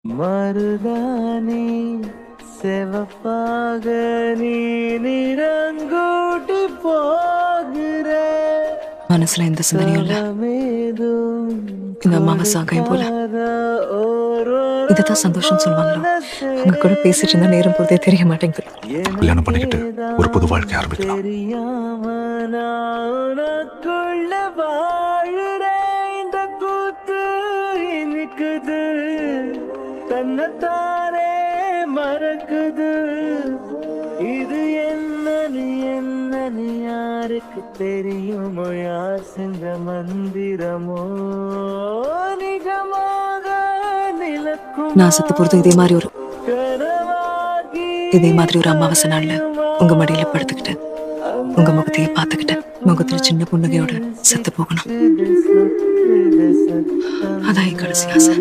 மருதானி செவப்பாக நீ நிறங்கூட்டி போகிற மனசுல எந்த சிந்தனையும் இல்ல. இந்த அம்மாவை சாகாயம் போல இதுதான் சந்தோஷம் சொல்லுவாங்களோ. அவங்க கூட பேசிட்டு இருந்தா நேரம் போதே தெரிய மாட்டேங்குது. கல்யாணம் பண்ணிக்கிட்டு ஒரு புது வாழ்க்கை ஆரம்பிக்கலாம். தெரியாம நான் உனக்குள்ள வாழுற இந்த கூத்து இனிக்குது, தன்னைத்தானே மறக்குது. இது என்னன்னு யாருக்கு தெரியுமோ? யார் செஞ்ச மந்திரமோ நிஜமாக நிலக்கும் நான் செத்து போறது இதே மாதிரி ஒரு அமாவாசை நாள்ல உங்க மடியில படுத்துக்கிட்டு உங்க முகத்தையே பார்த்துக்கிட்டு முகத்துல சின்ன புன்னகையோட செத்து போகணும். அதான் என் கடைசி ஆசை.